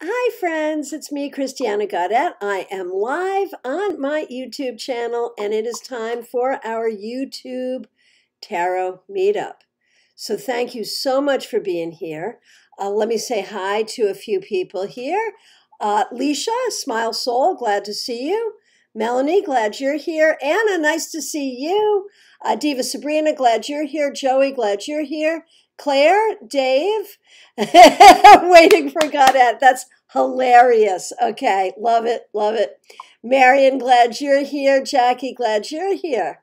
Hi friends, it's me, Christiana Gaudet. I am live on my YouTube channel and it is time for our YouTube Tarot Meetup. So thank you so much for being here. Let me say hi to a few people here. Leisha, Smile Soul, glad to see you. Melanie, glad you're here. Anna, nice to see you. Diva Sabrina, glad you're here. Joey, glad you're here. Claire, Dave, waiting for Godette. That's hilarious. Okay, love it, love it. Marion, glad you're here. Jackie, glad you're here.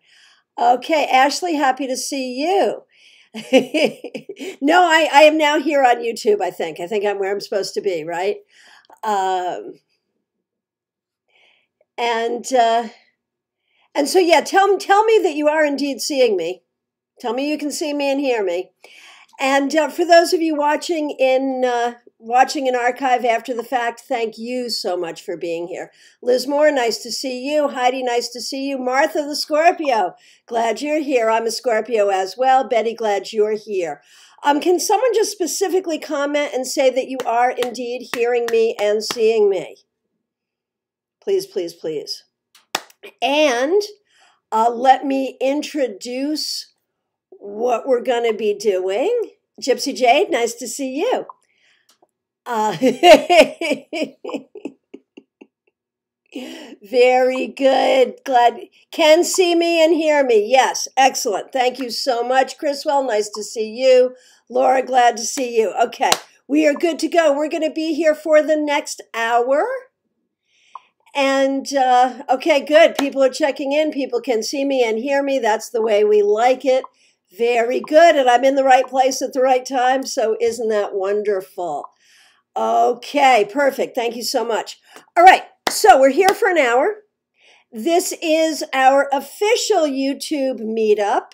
Okay, Ashley, happy to see you. No, I am now here on YouTube, I think. I think I'm where I'm supposed to be, right? Um, and uh, and so, yeah, tell me that you are indeed seeing me. Tell me you can see me and hear me. And for those of you watching in archive after the fact, thank you so much for being here. Liz Moore, nice to see you. Heidi, nice to see you. Martha the Scorpio, glad you're here. I'm a Scorpio as well. Betty, glad you're here. Can someone just specifically comment and say that you are indeed hearing me and seeing me? Please, please, please. And let me introduce what we're going to be doing. Gypsy Jade, nice to see you. Very good. Glad can see me and hear me. Yes, excellent. Thank you so much. Chriswell, nice to see you. Laura, glad to see you. Okay, we are good to go. We're going to be here for the next hour. And okay, good. People are checking in. People can see me and hear me. That's the way we like it. Very good. And I'm in the right place at the right time. So isn't that wonderful? Okay, perfect. Thank you so much. All right. So we're here for an hour. This is our official YouTube meetup.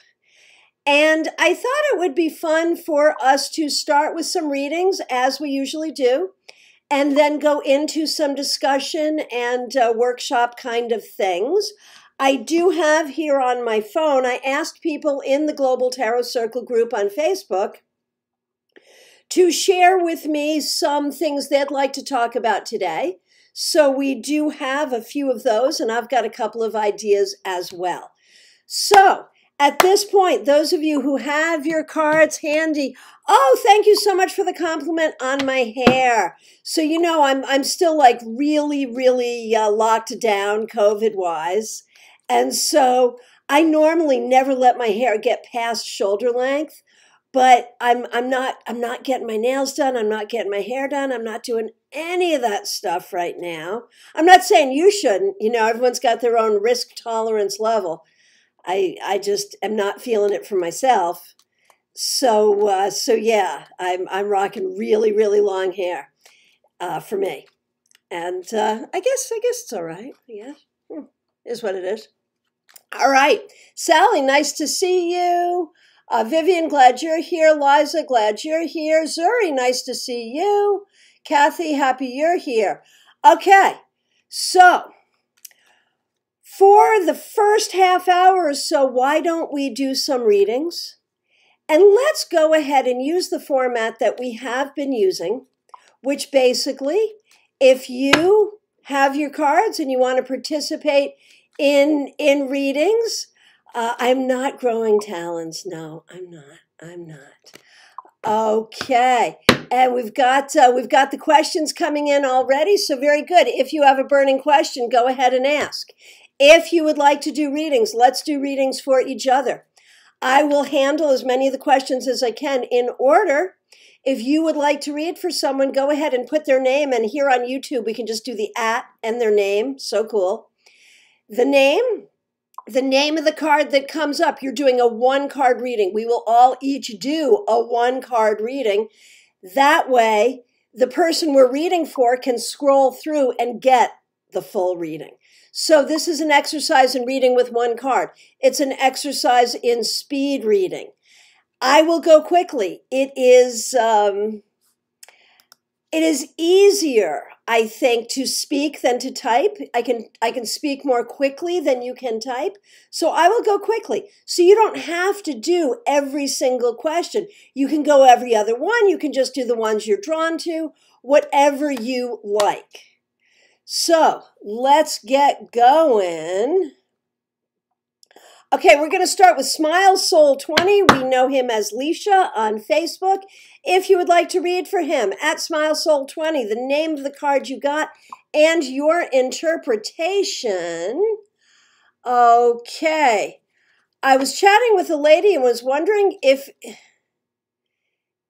And I thought it would be fun for us to start with some readings, as we usually do, and then go into some discussion and workshop kind of things. I do have here on my phone, I asked people in the Global Tarot Circle group on Facebook to share with me some things they'd like to talk about today. So we do have a few of those, and I've got a couple of ideas as well. So at this point, those of you who have your cards handy, oh, thank you so much for the compliment on my hair. So, you know, I'm still like really locked down COVID-wise. And so I normally never let my hair get past shoulder length, but I'm not getting my nails done. I'm not getting my hair done. I'm not doing any of that stuff right now. I'm not saying you shouldn't. You know, everyone's got their own risk tolerance level. I just am not feeling it for myself. So yeah, I'm rocking really long hair for me, and I guess it's all right. Yeah, is what it is. All right, Sally, nice to see you. Vivian, glad you're here. Liza, glad you're here. Zuri, nice to see you. Kathy, happy you're here. Okay, so for the first half hour or so, why don't we do some readings? And let's go ahead and use the format that we have been using, which basically, if you have your cards and you want to participate in readings, I'm not growing talons. No, I'm not. Okay, and we've got the questions coming in already, so very good. If you have a burning question, go ahead and ask. If you would like to do readings, let's do readings for each other. I will handle as many of the questions as I can in order. If you would like to read for someone, go ahead and put their name, and here on YouTube, we can just do the @ and their name. So cool. The name of the card that comes up. You're doing a 1-card reading. We will all each do a 1-card reading. That way, the person we're reading for can scroll through and get the full reading. So this is an exercise in reading with 1 card. It's an exercise in speed reading. I will go quickly. It is easier, I think, to speak than to type. I can speak more quickly than you can type. So I will go quickly. So you don't have to do every single question. You can go every other one. You can just do the ones you're drawn to, whatever you like. So let's get going. Okay, we're going to start with Smile Soul 20. We know him as Leisha on Facebook. If you would like to read for him, at Smile Soul 20, the name of the card you got and your interpretation. Okay. I was chatting with a lady and was wondering if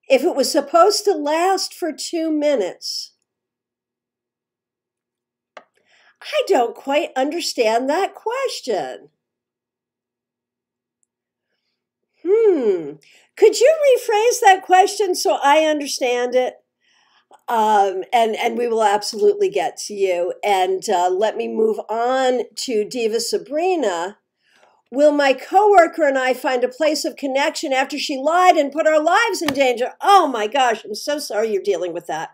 it was supposed to last for 2 minutes. I don't quite understand that question. Could you rephrase that question so I understand it? And we will absolutely get to you. And let me move on to Diva Sabrina. Will my coworker and I find a place of connection after she lied and put our lives in danger? Oh my gosh, I'm so sorry you're dealing with that.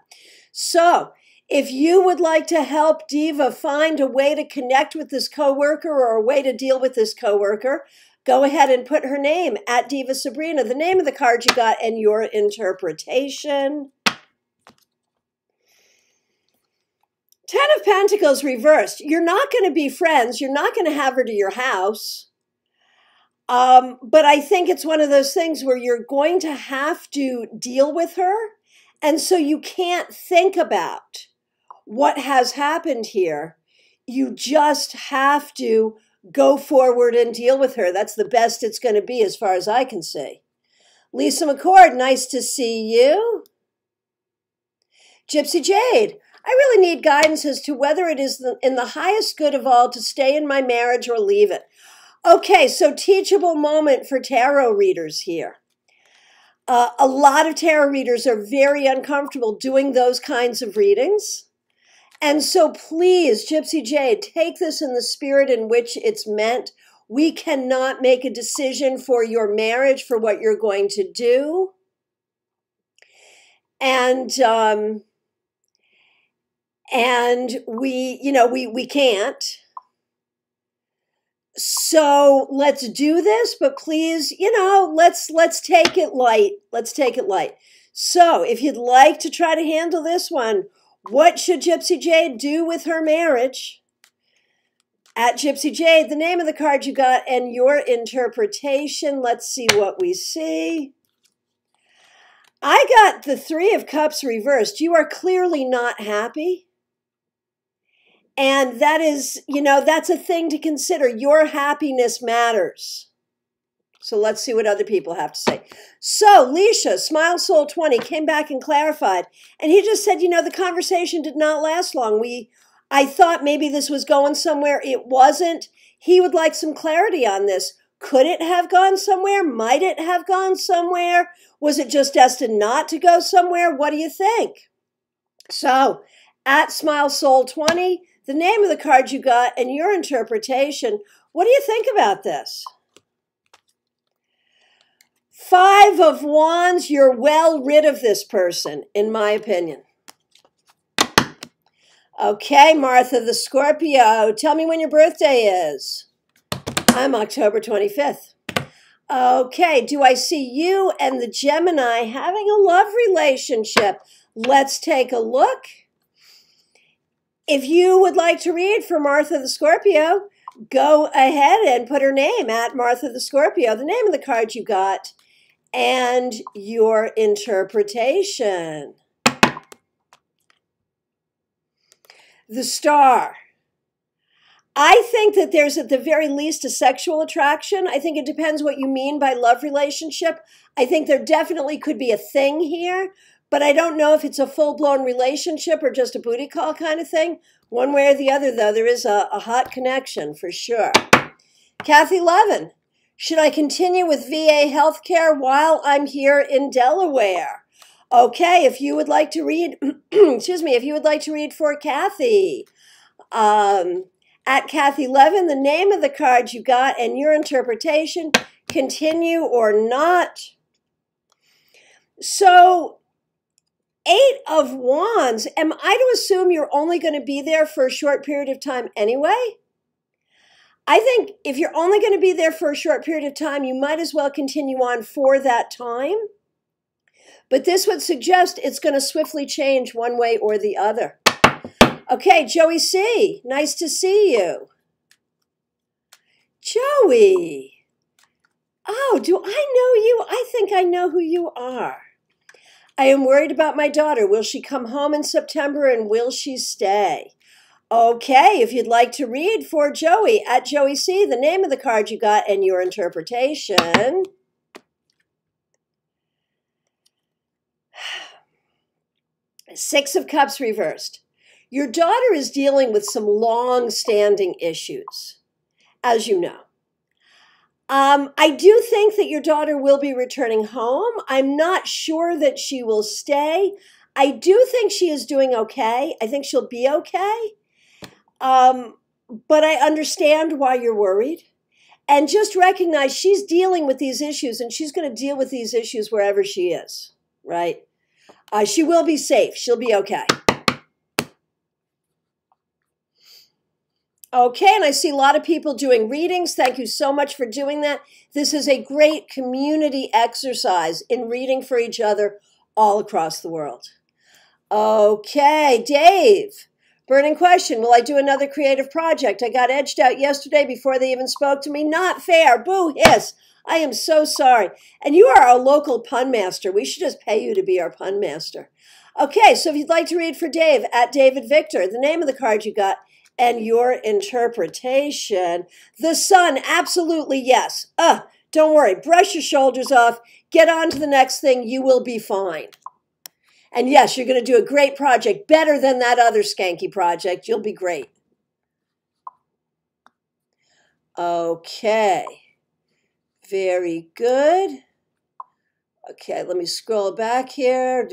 So if you would like to help Diva find a way to connect with this coworker or a way to deal with this coworker, go ahead and put her name at Diva Sabrina, the name of the card you got, and your interpretation. 10 of Pentacles reversed. You're not going to be friends. You're not going to have her to your house. But I think it's one of those things where you're going to have to deal with her. And so you can't think about what has happened here. You just have to go forward and deal with her. That's the best it's going to be as far as I can see. Lisa McCord, nice to see you. Gypsy Jade, I really need guidance as to whether it is in the highest good of all to stay in my marriage or leave it. Okay, so teachable moment for tarot readers here. A lot of tarot readers are very uncomfortable doing those kinds of readings. And so please, Gypsy Jade, take this in the spirit in which it's meant. We cannot make a decision for your marriage, for what you're going to do. And we can't. So let's do this, but please, let's take it light. Let's take it light. So if you'd like to try to handle this one, what should Gypsy Jade do with her marriage? At Gypsy Jade, the name of the card you got and your interpretation. Let's see what we see. I got the 3 of Cups reversed. You are clearly not happy. And that is, that's a thing to consider. Your happiness matters. So let's see what other people have to say. So Leisha, Smile Soul 20, came back and clarified. And he just said, the conversation did not last long. I thought maybe this was going somewhere. It wasn't. He would like some clarity on this. Could it have gone somewhere? Might it have gone somewhere? Was it just destined not to go somewhere? What do you think? So at Smile Soul 20, the name of the card you got and your interpretation. What do you think about this? 5 of Wands, you're well rid of this person, in my opinion. Okay, Martha the Scorpio, tell me when your birthday is. I'm October 25th. Okay, do I see you and the Gemini having a love relationship? Let's take a look. If you would like to read for Martha the Scorpio, go ahead and put her name at Martha the Scorpio, the name of the card you got, and your interpretation. The Star. I think that there's at the very least a sexual attraction. I think it depends what you mean by love relationship. I think there definitely could be a thing here, but I don't know if it's a full-blown relationship or just a booty call kind of thing. One way or the other, though, there is a hot connection for sure. Kathy Levin, should I continue with VA healthcare while I'm here in Delaware? Okay, if you would like to read, excuse me, if you would like to read for Kathy, at Kathy Levin, the name of the card you got and your interpretation, continue or not. So Eight of Wands. Am I to assume you're only going to be there for a short period of time anyway? I think if you're only going to be there for a short period of time, you might as well continue on for that time. But this would suggest it's going to swiftly change one way or the other. Okay, Joey C., nice to see you. Joey. Oh, do I know you? I think I know who you are. I am worried about my daughter. Will she come home in September and will she stay? Okay, if you'd like to read for Joey, at Joey C., the name of the card you got and your interpretation. Six of Cups reversed. Your daughter is dealing with some long-standing issues, as you know. I do think that your daughter will be returning home. I'm not sure that she will stay. I do think she is doing okay. I think she'll be okay. But I understand why you're worried. And just recognize she's dealing with these issues, and she's going to deal with these issues wherever she is, right? She will be safe. She'll be okay. Okay, and I see a lot of people doing readings. Thank you so much for doing that. This is a great community exercise in reading for each other all across the world. Okay, Dave. Burning question, will I do another creative project? I got edged out yesterday before they even spoke to me. Not fair. Boo, hiss. I am so sorry. And you are our local pun master. We should just pay you to be our pun master. Okay, so if you'd like to read for Dave, at David Victor, the name of the card you got and your interpretation. The Sun, absolutely yes. Don't worry. Brush your shoulders off. Get on to the next thing. You will be fine. And yes, you're going to do a great project, better than that other skanky project. You'll be great. Okay. Very good. Okay, let me scroll back here.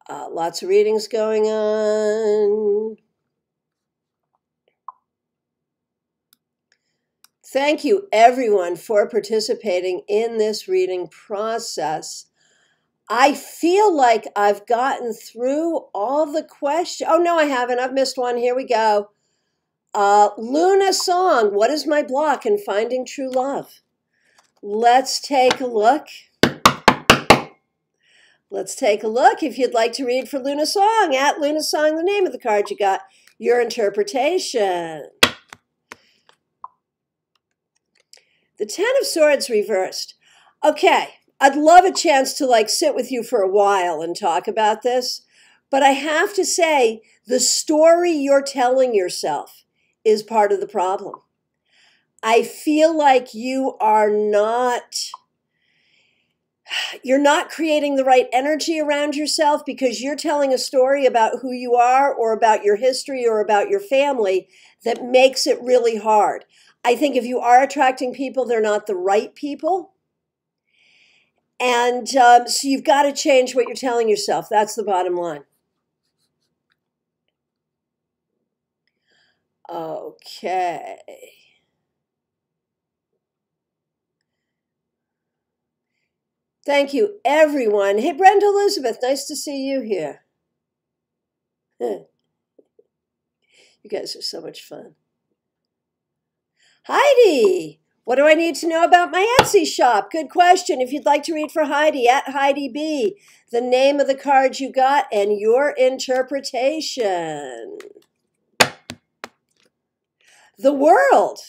Lots of readings going on. Thank you, everyone, for participating in this reading process. I feel like I've gotten through all the questions. Oh, no, I haven't. I've missed one. Here we go. Luna Song, what is my block in finding true love? Let's take a look. Let's take a look. If you'd like to read for Luna Song, at Luna Song, the name of the card you got, your interpretation. The Ten of Swords reversed. Okay, I'd love a chance to sit with you for a while and talk about this, but I have to say the story you're telling yourself is part of the problem. I feel like you're not creating the right energy around yourself because you're telling a story about who you are or about your history or about your family that makes it really hard. I think if you are attracting people, they're not the right people. And so you've got to change what you're telling yourself. That's the bottom line. Okay. Thank you, everyone. Hey, Brenda Elizabeth, nice to see you here. You guys are so much fun. Heidi, what do I need to know about my Etsy shop? Good question. If you'd like to read for Heidi, at Heidi B, the name of the card you got and your interpretation. The World.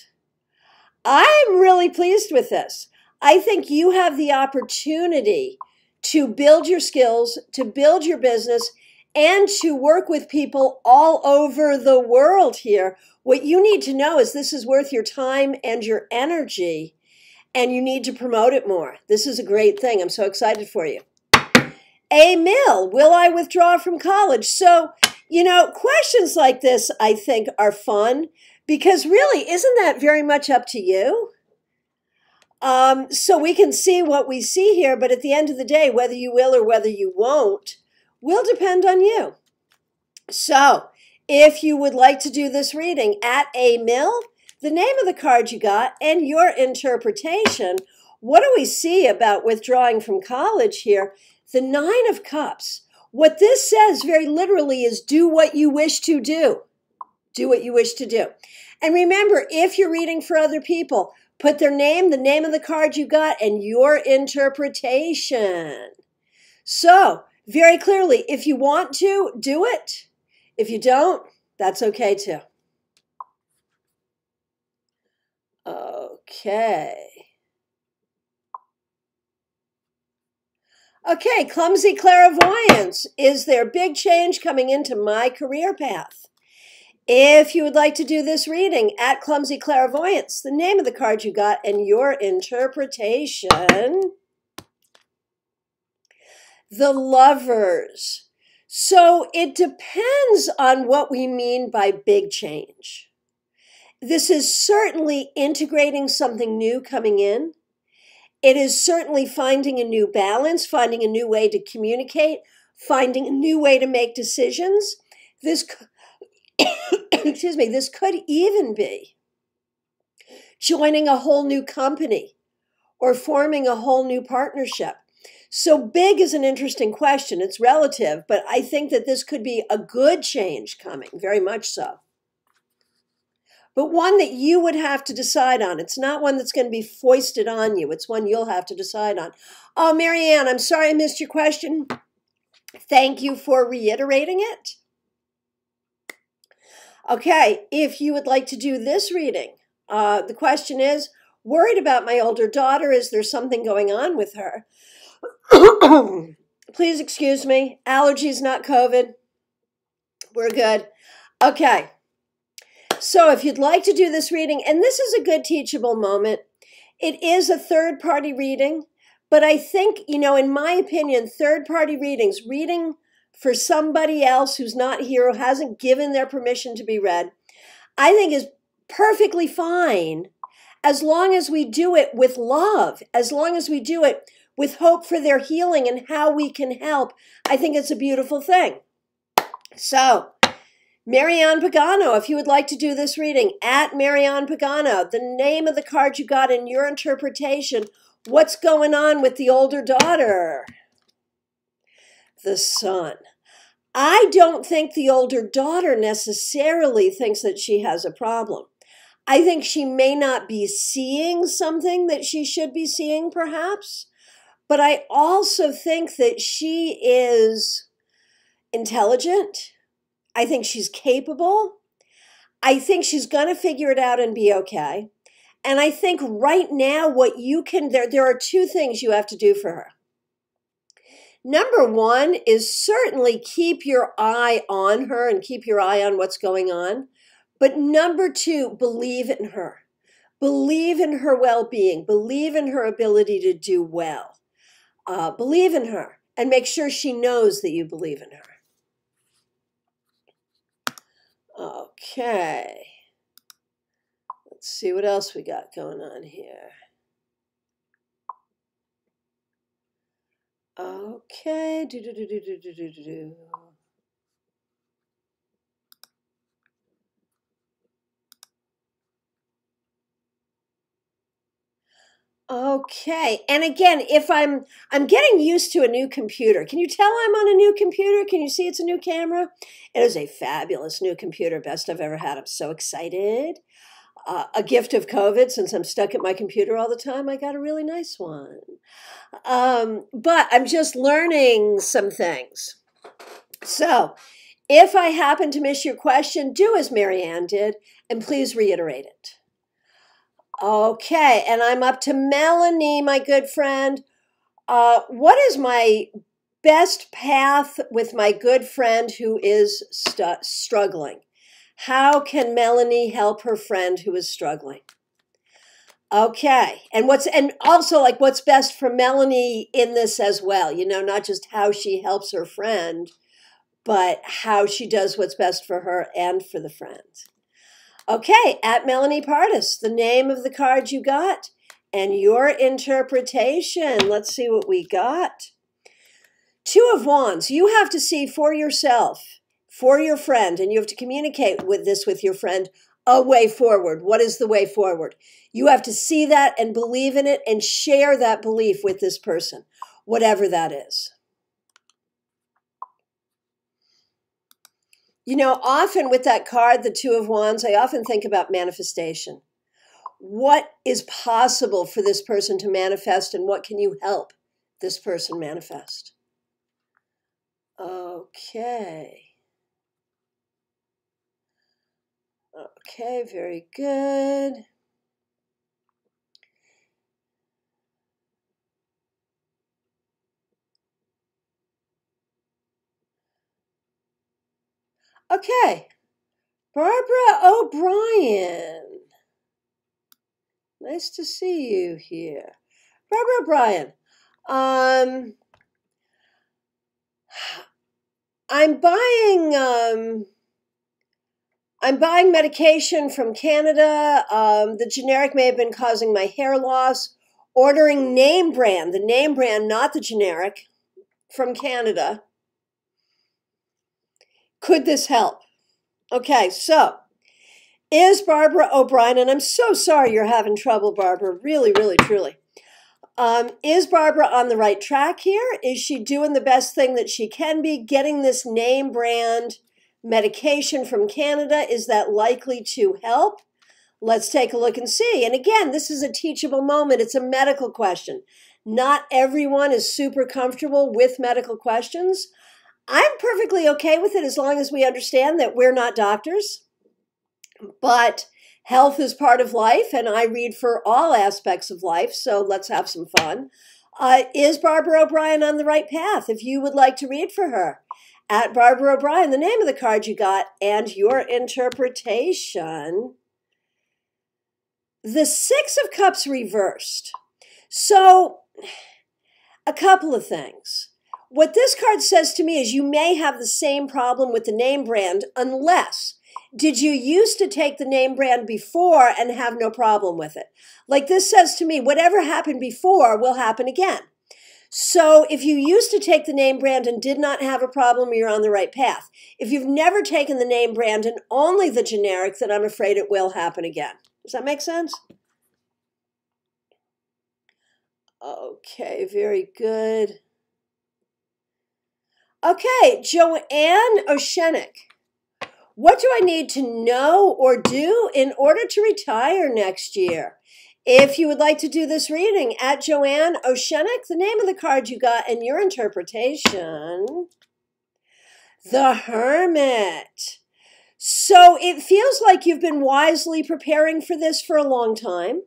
I'm really pleased with this. I think you have the opportunity to build your skills, to build your business, and to work with people all over the world here. What you need to know is this is worth your time and your energy, and you need to promote it more. This is a great thing. I'm so excited for you. A Mill, will I withdraw from college? So, questions like this, I think, are fun because really, isn't that very much up to you? So we can see what we see here, but at the end of the day, whether you will or whether you won't will depend on you. So if you would like to do this reading, at A Mill, the name of the card you got and your interpretation, what do we see about withdrawing from college here? The Nine of Cups. What this says very literally is do what you wish to do. Do what you wish to do. And remember, if you're reading for other people, put their name, the name of the card you got, and your interpretation. So, very clearly, if you want to, do it. If you don't, that's okay too. Okay. Okay, clumsy clairvoyance. Is there big change coming into my career path? If you would like to do this reading at Clumsy Clairvoyance, the name of the card you got and your interpretation. The Lovers. So it depends on what we mean by big change. This is certainly integrating something new coming in. It is certainly finding a new balance, finding a new way to communicate, finding a new way to make decisions. This, excuse me, this could even be joining a whole new company or forming a whole new partnership. So big is an interesting question. It's relative, but I think that this could be a good change coming, very much so. But one that you would have to decide on. It's not one that's going to be foisted on you. It's one you'll have to decide on. Oh, Marianne, I'm sorry I missed your question. Thank you for reiterating it. Okay, if you would like to do this reading, the question is, worried about my older daughter. Is there something going on with her? Please excuse me. Allergies, not COVID. We're good. Okay. So if you'd like to do this reading, and this is a good teachable moment, it is a third-party reading, but I think, in my opinion, third-party readings, reading for somebody else who's not here, who hasn't given their permission to be read, I think is perfectly fine as long as we do it with love, as long as we do it with hope for their healing and how we can help. I think it's a beautiful thing. So, Marianne Pagano, if you would like to do this reading, at Marianne Pagano, the name of the card you got in your interpretation, what's going on with the older daughter? The Sun. I don't think the older daughter necessarily thinks that she has a problem. I think she may not be seeing something that she should be seeing, perhaps, but I also think that she is intelligent. I think she's capable. I think she's going to figure it out and be okay. And I think right now what you can, there are two things you have to do for her. Number one is certainly keep your eye on her and keep your eye on what's going on. But number two, believe in her. Believe in her well-being. Believe in her ability to do well. Believe in her and make sure she knows that you believe in her. Okay, let's see what else we got going on here. Okay, Okay, and again, if I'm getting used to a new computer. Can you tell I'm on a new computer? Can you see it's a new camera? It is a fabulous new computer, best I've ever had. I'm so excited. A gift of COVID, since I'm stuck at my computer all the time, I got a really nice one. But I'm just learning some things. So if I happen to miss your question, do as Marianne did, and please reiterate it. Okay, and I'm up to Melanie, my good friend. What is my best path with my good friend who is struggling? How can Melanie help her friend who is struggling? Okay, and also like what's best for Melanie in this as well, not just how she helps her friend, but how she does what's best for her and for the friend. Okay, at Melanie Pardis, the name of the card you got and your interpretation. Let's see what we got. Two of Wands. You have to see for yourself, for your friend, and you have to communicate with your friend, a way forward. What is the way forward? You have to see that and believe in it and share that belief with this person, whatever that is. You know, often with that card, the Two of Wands, I often think about manifestation. What is possible for this person to manifest, and what can you help this person manifest? Okay. Okay, very good. Okay. Barbara O'Brien. Nice to see you here. Barbara O'Brien. I'm buying medication from Canada. The generic may have been causing my hair loss. Ordering name brand, the name brand, not the generic, from Canada. Could this help? Okay, so is Barbara O'Brien, and I'm so sorry you're having trouble, Barbara, really, really, truly. Is Barbara on the right track here? Is she doing the best thing that she can be, getting this name brand medication from Canada? Is that likely to help? Let's take a look and see. And again, this is a teachable moment. It's a medical question. Not everyone is super comfortable with medical questions. I'm perfectly okay with it as long as we understand that we're not doctors. But health is part of life, and I read for all aspects of life, so let's have some fun. Is Barbara O'Brien on the right path? If you would like to read for her, at Barbara O'Brien, the name of the card you got, and your interpretation. The Six of Cups reversed. So, a couple of things. What this card says to me is you may have the same problem with the name brand unless, did you used to take the name brand before and have no problem with it? Like this says to me, whatever happened before will happen again. So if you used to take the name brand and did not have a problem, you're on the right path. If you've never taken the name brand and only the generic, then I'm afraid it will happen again. Does that make sense? Okay, very good. Okay, Joanne Oceanic. What do I need to know or do in order to retire next year? If you would like to do this reading, at Joanne Oceanic, the name of the card you got and your interpretation. The Hermit. So it feels like you've been wisely preparing for this for a long time,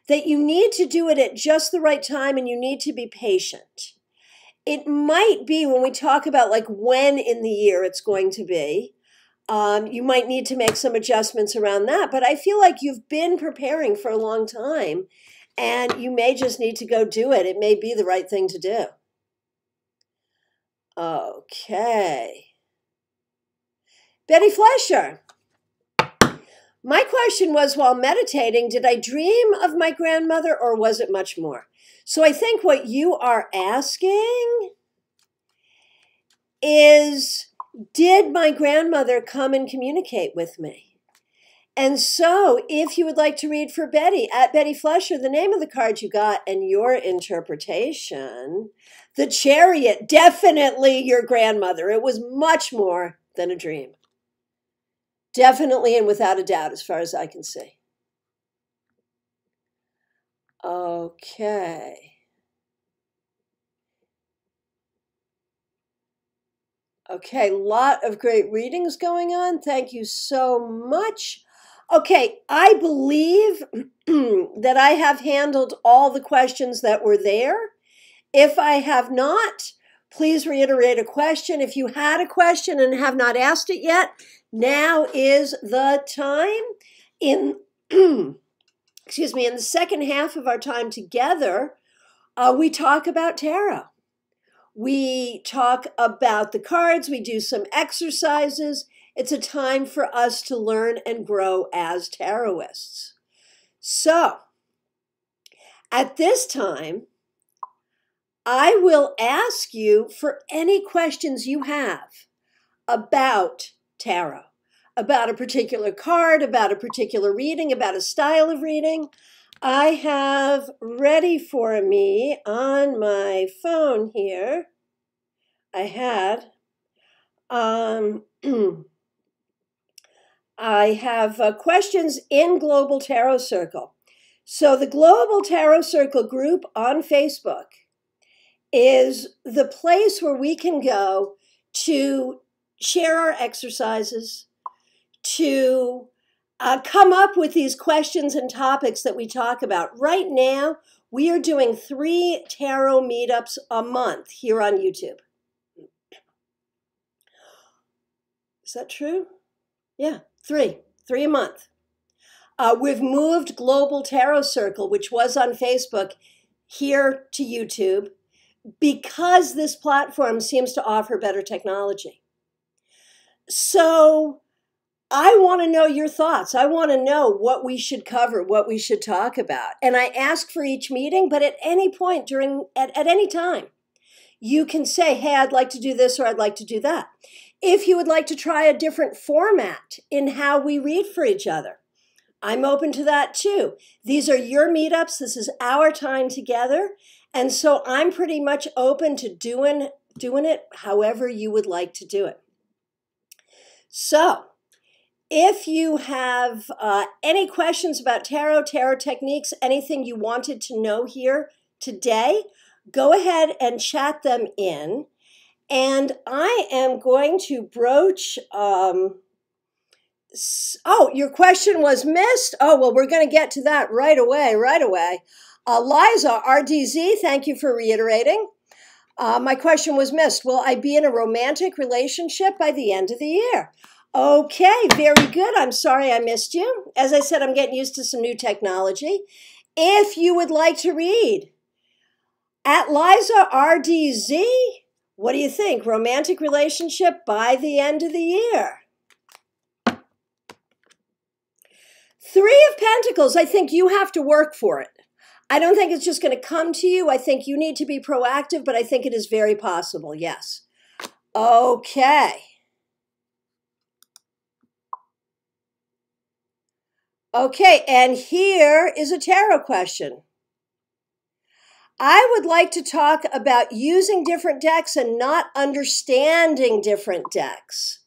that you need to do it at just the right time and you need to be patient. It might be when we talk about like when in the year it's going to be, you might need to make some adjustments around that, but I feel like you've been preparing for a long time and you may just need to go do it. It may be the right thing to do. Okay. Betty Fleischer. My question was, while meditating, did I dream of my grandmother or was it much more? So I think what you are asking is, did my grandmother come and communicate with me? And so if you would like to read for Betty, at Betty Fleischer, the name of the card you got and your interpretation, the Chariot, definitely your grandmother. It was much more than a dream. Definitely and without a doubt, as far as I can see. Okay. Okay, lot of great readings going on. Thank you so much. Okay, I believe that I have handled all the questions that were there. If I have not, please reiterate a question. If you had a question and have not asked it yet, now is the time. In excuse me, in the second half of our time together, we talk about tarot. We talk about the cards. We do some exercises. It's a time for us to learn and grow as tarotists. So, at this time, I will ask you for any questions you have about tarot, about a particular card, about a particular reading, about a style of reading. I have ready for me on my phone here, I had I have questions in Global Tarot Circle. So the Global Tarot Circle group on Facebook is the place where we can go to share our exercises, to come up with these questions and topics that we talk about. Right now, we are doing 3 tarot meetups a month here on YouTube. Is that true? Yeah, 3 a month. We've moved Global Tarot Circle, which was on Facebook, here to YouTube because this platform seems to offer better technology. So I want to know your thoughts. I want to know what we should cover, what we should talk about. And I ask for each meeting, but at any point at any time, you can say, hey, I'd like to do this or I'd like to do that. If you would like to try a different format in how we read for each other, I'm open to that too. These are your meetups. This is our time together. And so I'm pretty much open to doing it however you would like to do it. So if you have any questions about tarot techniques, anything you wanted to know here today, go ahead and chat them in. And I am going to broach, oh, your question was missed? Oh, well, we're going to get to that right away. Liza, RDZ, thank you for reiterating. My question was missed. Will I be in a romantic relationship by the end of the year? Okay, very good. I'm sorry I missed you. As I said, I'm getting used to some new technology. If you would like to read, at Liza RDZ, what do you think? Romantic relationship by the end of the year. 3 of Pentacles, I think you have to work for it. I don't think it's just going to come to you. I think you need to be proactive, but I think it is very possible, yes. Okay. Okay, and here is a tarot question. I would like to talk about using different decks and not understanding different decks.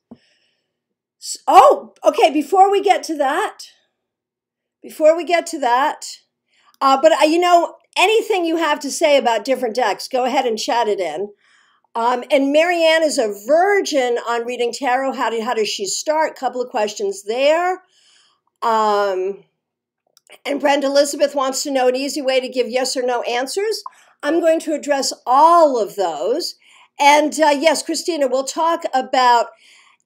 Oh, okay, before we get to that, but you know, anything you have to say about different decks, go ahead and chat it in. And Marianne is a virgin on reading tarot. How does she start? Couple of questions there. And Brenda Elizabeth wants to know an easy way to give yes or no answers. I'm going to address all of those. And yes, Christina, we'll talk about,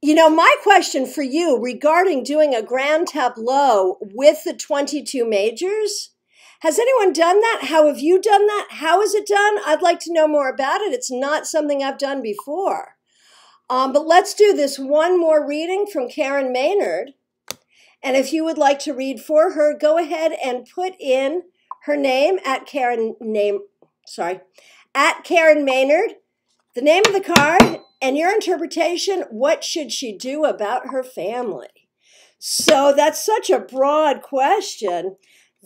you know, my question for you regarding doing a grand tableau with the 22 majors. Has anyone done that? How have you done that? How is it done? I'd like to know more about it. It's not something I've done before. But let's do this one more reading from Karen Maynard. And if you would like to read for her, go ahead and put in her name at Karen Maynard, the name of the card, and your interpretation. What should she do about her family? So that's such a broad question.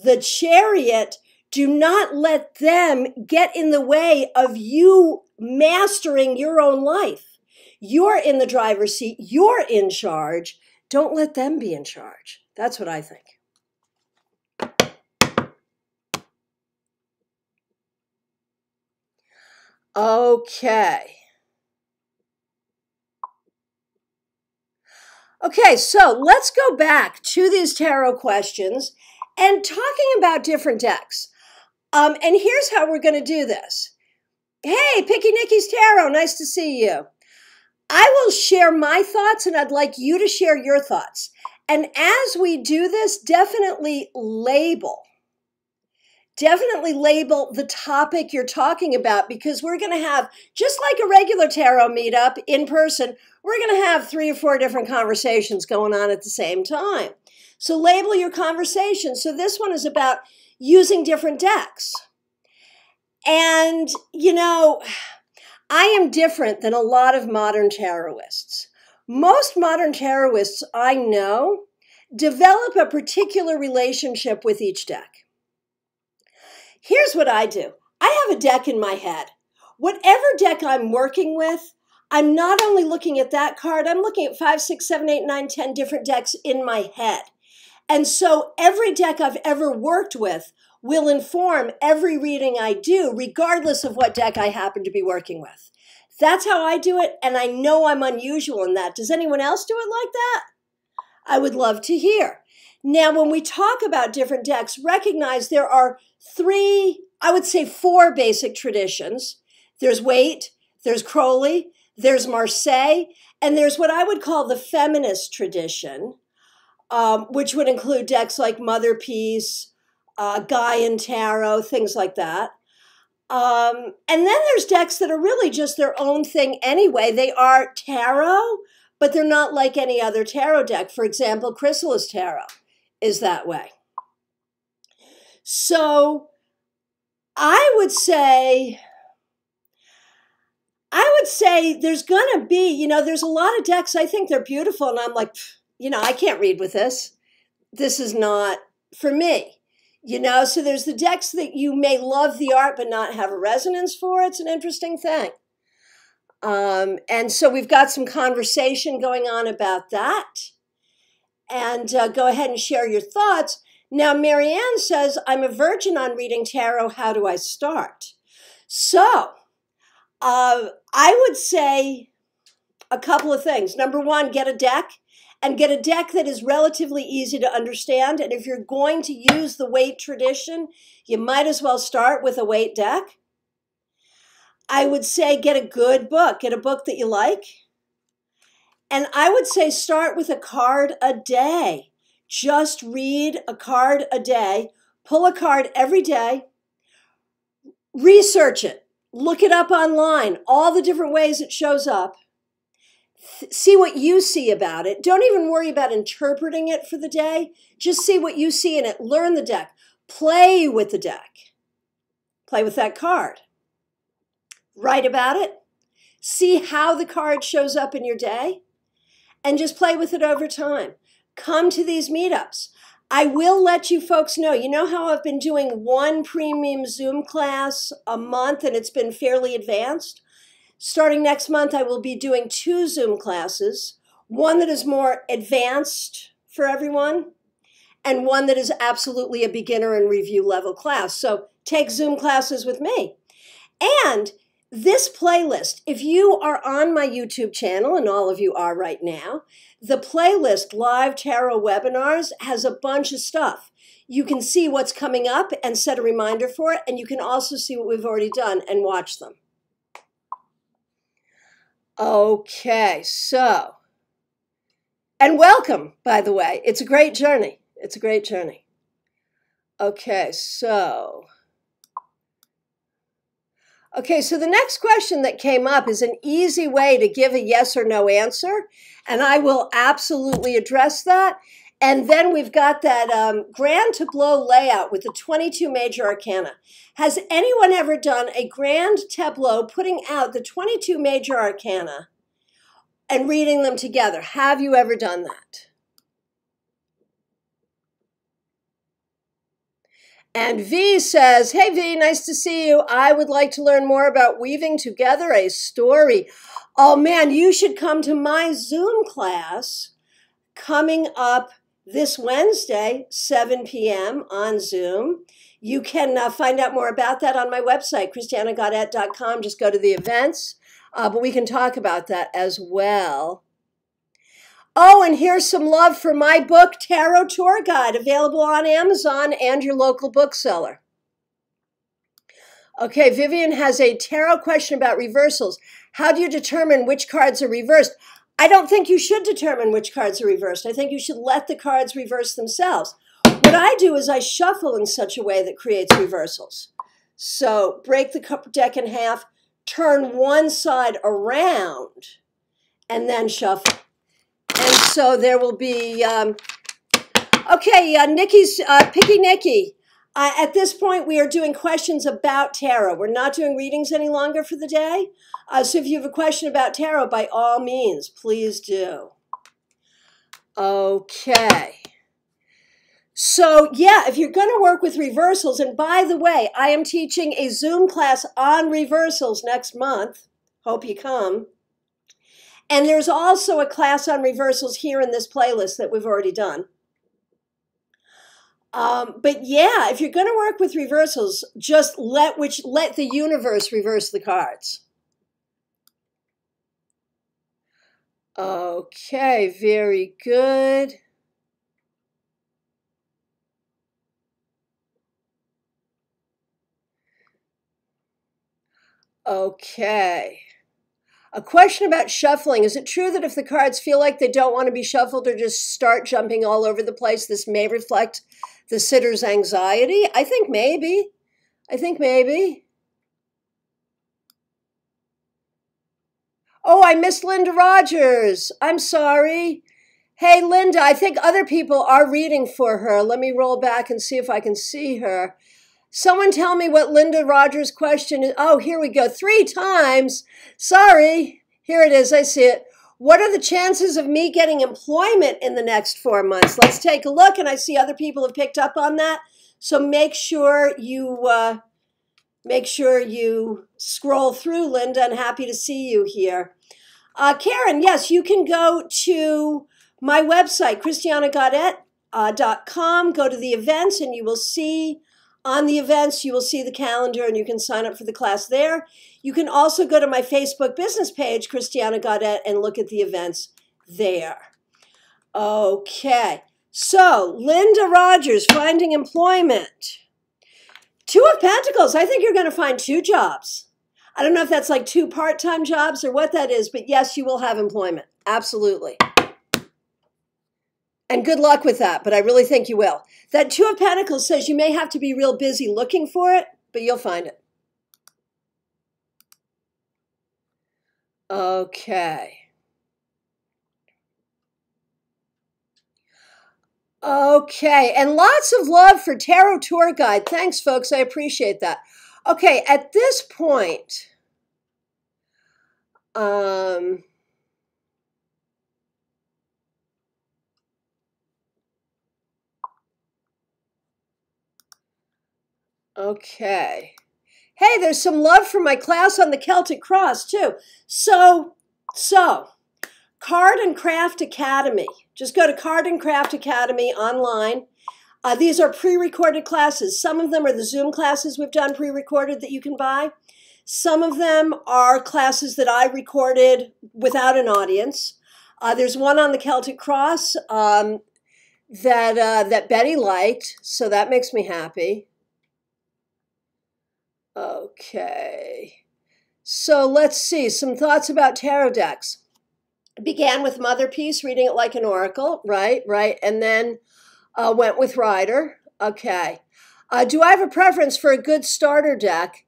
The Chariot, do not let them get in the way of you mastering your own life. You're in the driver's seat. You're in charge. Don't let them be in charge. That's what I think. Okay. Okay, so let's go back to these tarot questions and talking about different decks. And here's how we're going to do this. Hey, Picky Nicky's Tarot, nice to see you. I will share my thoughts, and I'd like you to share your thoughts. And as we do this, definitely label the topic you're talking about, because we're going to have, just like a regular tarot meetup in person, we're going to have 3 or 4 different conversations going on at the same time. So label your conversation. So this one is about using different decks. And, you know, I am different than a lot of modern tarotists. Most modern tarotists I know develop a particular relationship with each deck. Here's what I do. I have a deck in my head. Whatever deck I'm working with, I'm not only looking at that card, I'm looking at 5, 6, 7, 8, 9, 10 different decks in my head. And so every deck I've ever worked with will inform every reading I do, regardless of what deck I happen to be working with. That's how I do it, and I know I'm unusual in that. Does anyone else do it like that? I would love to hear. Now, when we talk about different decks, recognize there are 3, I would say 4 basic traditions. There's Waite, there's Crowley, there's Marseille, and there's what I would call the feminist tradition, which would include decks like Mother Peace, Gaian Tarot, things like that. And then there's decks that are really just their own thing anyway. They are tarot, but they're not like any other tarot deck. For example, Chrysalis Tarot is that way. So I would say there's going to be, there's a lot of decks. I think they're beautiful. And I'm like, I can't read with this. This is not for me. So there's the decks that you may love the art but not have a resonance for. It's an interesting thing. And so we've got some conversation going on about that. And go ahead and share your thoughts. Now, Marianne says, I'm a virgin on reading tarot. How do I start? So I would say a couple of things. Number one, get a deck. And get a deck that is relatively easy to understand. And if you're going to use the Waite tradition, you might as well start with a Waite deck. I would say get a good book. Get a book that you like. And I would say start with a card a day. Just read a card a day. Pull a card every day. Research it. Look it up online. All the different ways it shows up. See what you see about it. Don't even worry about interpreting it for the day. Just see what you see in it. Learn the deck. Play with the deck. Play with that card. Write about it. See how the card shows up in your day. And just play with it over time. Come to these meetups. I will let you folks know. You know how I've been doing one premium Zoom class a month and it's been fairly advanced? Starting next month, I will be doing 2 Zoom classes, one that is more advanced for everyone, and one that is absolutely a beginner and review level class. So take Zoom classes with me. And this playlist, if you are on my YouTube channel, and all of you are right now, the playlist Live Tarot Webinars has a bunch of stuff. You can see what's coming up and set a reminder for it, and you can also see what we've already done and watch them. Okay, so, and welcome, by the way. It's a great journey. It's a great journey. Okay, so the next question that came up is an easy way to give a yes or no answer, and I will absolutely address that. And then we've got that grand tableau layout with the 22 major arcana. Has anyone ever done a grand tableau putting out the 22 major arcana and reading them together? Have you ever done that? And V says, hey V, nice to see you. I would like to learn more about weaving together a story. Oh man, you should come to my Zoom class coming up this Wednesday, 7 p.m. on Zoom. You can find out more about that on my website, christianagodet.com. Just go to the events, but we can talk about that as well. Oh, and here's some love for my book, Tarot Tour Guide, available on Amazon and your local bookseller. Okay, Vivian has a tarot question about reversals. How do you determine which cards are reversed? I don't think you should determine which cards are reversed. I think you should let the cards reverse themselves. What I do is I shuffle in such a way that creates reversals. So break the deck in half, turn one side around, and then shuffle. And so there will be, Nikki's, Picky Nikki. At this point, we are doing questions about tarot. We're not doing readings any longer for the day. So if you have a question about tarot, by all means, please do. Okay. So yeah, if you're going to work with reversals, and by the way, I am teaching a Zoom class on reversals next month. Hope you come. And there's also a class on reversals here in this playlist that we've already done. But yeah, if you're going to work with reversals, just let the universe reverse the cards. Okay, very good. Okay. A question about shuffling. Is it true that if the cards feel like they don't want to be shuffled or just start jumping all over the place, this may reflect the sitter's anxiety? I think maybe. Oh, I missed Linda Rogers. I'm sorry. Hey, Linda, I think other people are reading for her. Let me roll back and see if I can see her. Someone tell me what Linda Rogers' question is. Oh, here we go. 3 times. Sorry. Here it is. I see it. What are the chances of me getting employment in the next 4 months? Let's take a look. And I see other people have picked up on that. So make sure you scroll through, Linda, and happy to see you here. Karen, yes, you can go to my website, christianagodet.com, go to the events, and you will see on the events, you will see the calendar, and you can sign up for the class there. You can also go to my Facebook business page, Christiana Godet, and look at the events there. Okay, so Linda Rogers, finding employment. 2 of Pentacles, I think you're going to find 2 jobs. I don't know if that's like 2 part-time jobs or what that is, but yes, you will have employment. Absolutely. And good luck with that, but I really think you will. That 2 of Pentacles says you may have to be real busy looking for it, but you'll find it. Okay. Okay, and lots of love for Tarot Tour Guide. Thanks, folks. I appreciate that. Okay, at this point, okay. Hey, there's some love for my class on the Celtic Cross, too. So, Card and Craft Academy. Just go to Card and Craft Academy online. These are pre-recorded classes. Some of them are the Zoom classes we've done pre-recorded that you can buy. Some of them are classes that I recorded without an audience. There's one on the Celtic Cross that Betty liked, so that makes me happy. Okay. So let's see, some thoughts about tarot decks. Began with Mother Peace, reading it like an oracle, right, and then went with Rider. Okay. Do I have a preference for a good starter deck?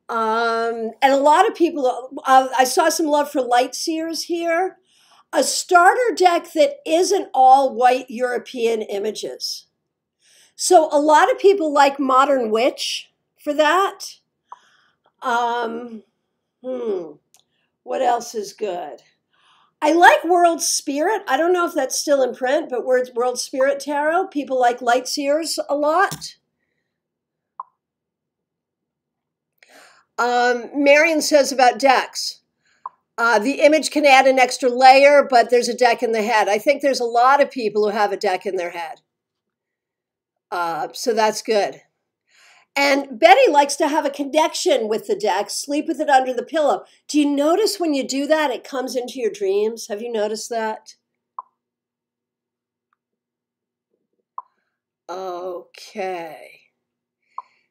And a lot of people, I saw some love for Light Seers here. A starter deck that isn't all white European images. So a lot of people like Modern Witch for that. What else is good? I like World Spirit. I don't know if that's still in print, but World Spirit Tarot. People like Light Seers a lot. Marion says about decks. The image can add an extra layer, but there's a deck in the head. I think there's a lot of people who have a deck in their head. So that's good. And Betty likes to have a connection with the deck, sleep with it under the pillow. Do you notice when you do that, it comes into your dreams? Have you noticed that? Okay.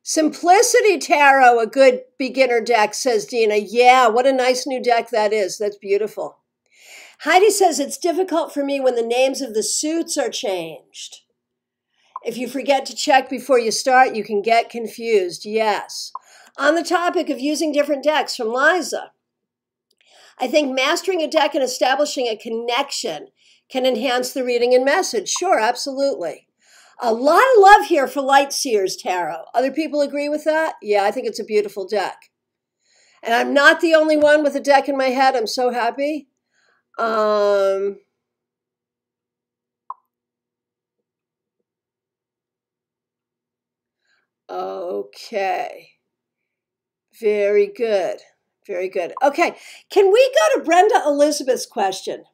Simplicity Tarot, a good beginner deck, says Dina. Yeah, what a nice new deck that is. That's beautiful. Heidi says it's difficult for me when the names of the suits are changed. If you forget to check before you start, you can get confused. Yes. On the topic of using different decks from Liza, I think mastering a deck and establishing a connection can enhance the reading and message. Sure, absolutely. A lot of love here for Light Seers Tarot. Other people agree with that? Yeah, I think it's a beautiful deck. And I'm not the only one with a deck in my head. I'm so happy. Okay. Very good. Very good. Okay, can we go to Brenda Elizabeth's question?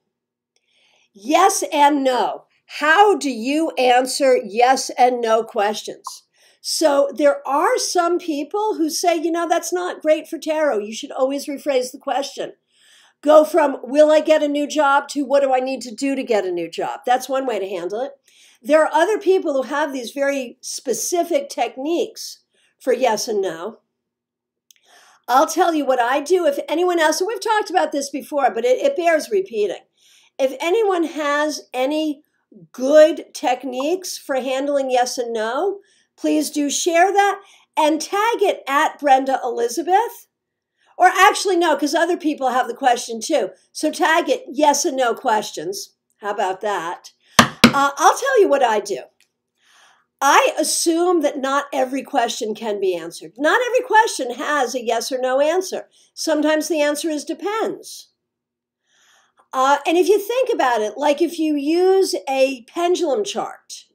Yes and no. How do you answer yes and no questions? So there are some people who say, you know, that's not great for tarot. You should always rephrase the question. Go from, will I get a new job, to what do I need to do to get a new job? That's one way to handle it. There are other people who have these very specific techniques for yes and no. I'll tell you what I do. If anyone else, and we've talked about this before, but it bears repeating. If anyone has any good techniques for handling yes and no, please do share that and tag it at Brenda Elizabeth. Or actually, no, because other people have the question too. So tag it yes and no questions. How about that? I'll tell you what I do. I assume that not every question can be answered. Not every question has a yes or no answer. Sometimes the answer is depends. And if you think about it, like if you use a pendulum chart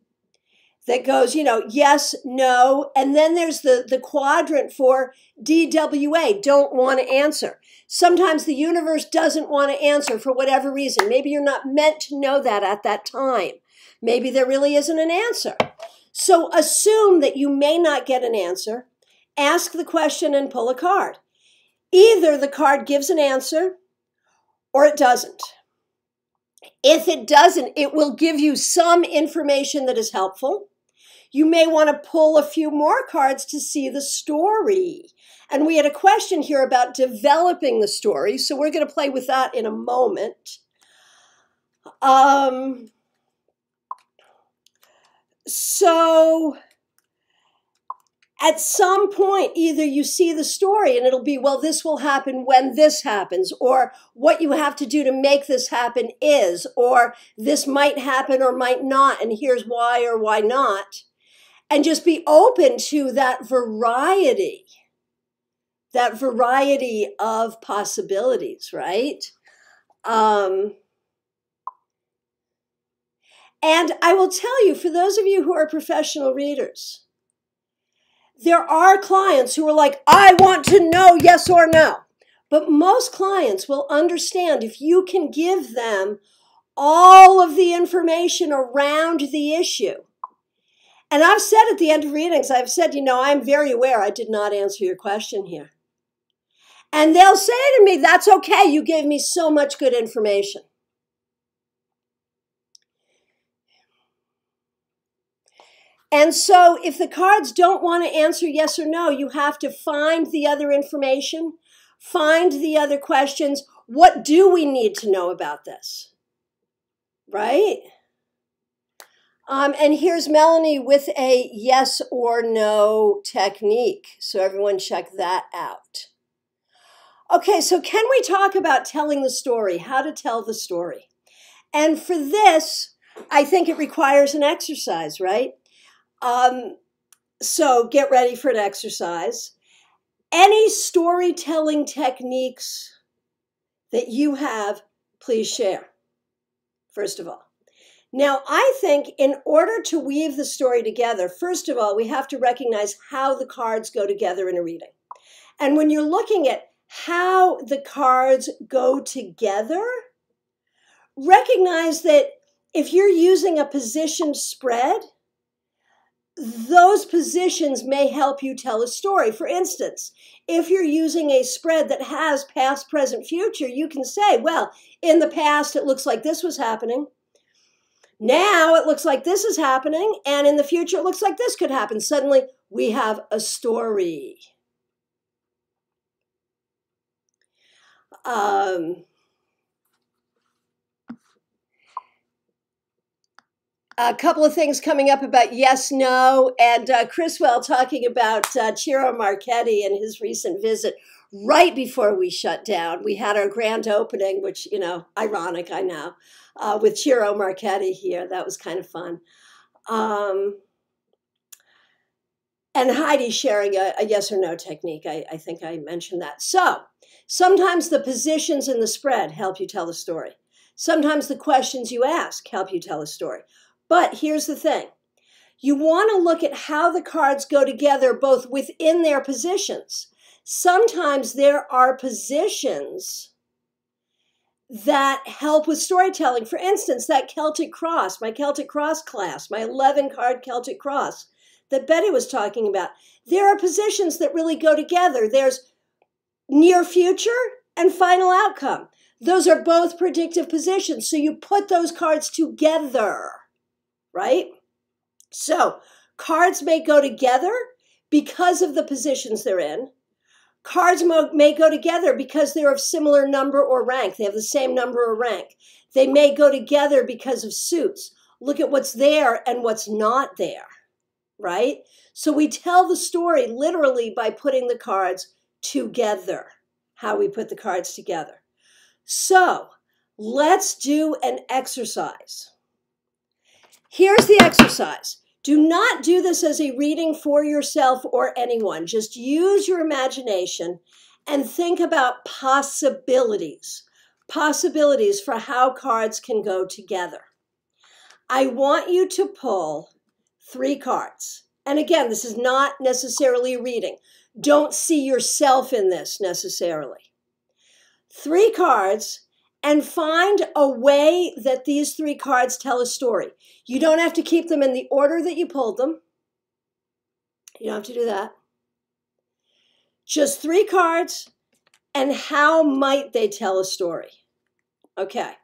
that goes, you know, yes, no, and then there's the quadrant for DWA, don't want to answer. Sometimes the universe doesn't want to answer for whatever reason. Maybe you're not meant to know that at that time. Maybe there really isn't an answer. So assume that you may not get an answer. Ask the question and pull a card. Either the card gives an answer or it doesn't. If it doesn't, it will give you some information that is helpful. You may want to pull a few more cards to see the story. And we had a question here about developing the story, so we're going to play with that in a moment. So at some point, either you see the story and it'll be, well, this will happen when this happens, or what you have to do to make this happen is, or this might happen or might not, and here's why or why not. And just be open to that variety of possibilities, right? And I will tell you, for those of you who are professional readers, there are clients who are like, I want to know yes or no. But most clients will understand if you can give them all of the information around the issue. And I've said at the end of readings, I've said, you know, I'm very aware I did not answer your question here. And they'll say to me, that's okay, you gave me so much good information. And so if the cards don't want to answer yes or no, you have to find the other information, find the other questions. What do we need to know about this? Right? And here's Melanie with a yes or no technique. So everyone check that out. Okay, so can we talk about telling the story, how to tell the story? And for this, I think it requires an exercise, right? So get ready for an exercise. Any storytelling techniques that you have, please share, first of all. Now, I think in order to weave the story together, first of all, we have to recognize how the cards go together in a reading. And when you're looking at how the cards go together, recognize that if you're using a positioned spread, those positions may help you tell a story. For instance, if you're using a spread that has past, present, future, you can say, well, in the past, it looks like this was happening. Now it looks like this is happening, and in the future it looks like this could happen. Suddenly we have a story. A couple of things coming up about yes, no, and Chriswell talking about Ciro Marchetti and his recent visit right before we shut down. We had our grand opening, which, you know, ironic, I know, with Ciro Marchetti here. That was kind of fun. And Heidi sharing a yes or no technique. I think I mentioned that. So sometimes the positions in the spread help you tell the story. Sometimes the questions you ask help you tell a story. But here's the thing. You want to look at how the cards go together both within their positions. sometimes there are positions that help with storytelling. For instance, that Celtic Cross, my Celtic Cross class, my 11 card Celtic Cross that Betty was talking about. There are positions that really go together. There's near future and final outcome. Those are both predictive positions. So you put those cards together, right? So cards may go together because of the positions they're in. Cards may go together because they're of similar number or rank. They have the same number or rank. They may go together because of suits. Look at what's there and what's not there, right? So we tell the story literally by putting the cards together, how we put the cards together. So let's do an exercise. Here's the exercise. Do not do this as a reading for yourself or anyone. Just use your imagination and think about possibilities. Possibilities for how cards can go together. I want you to pull 3 cards. And again, this is not necessarily a reading. Don't see yourself in this necessarily. 3 cards, and find a way that these 3 cards tell a story. You don't have to keep them in the order that you pulled them. You don't have to do that. Just 3 cards, and how might they tell a story? Okay.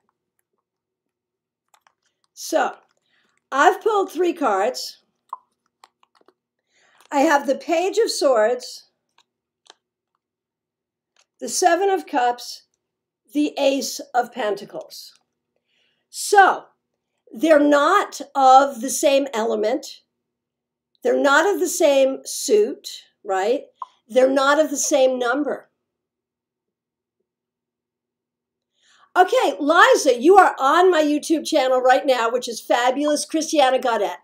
So, I've pulled 3 cards. I have the Page of Swords, the 7 of Cups, the Ace of Pentacles. So, they're not of the same element. They're not of the same suit, right? They're not of the same number. Okay, Liza, you are on my YouTube channel right now, which is Fabulous Christiana Gaudette.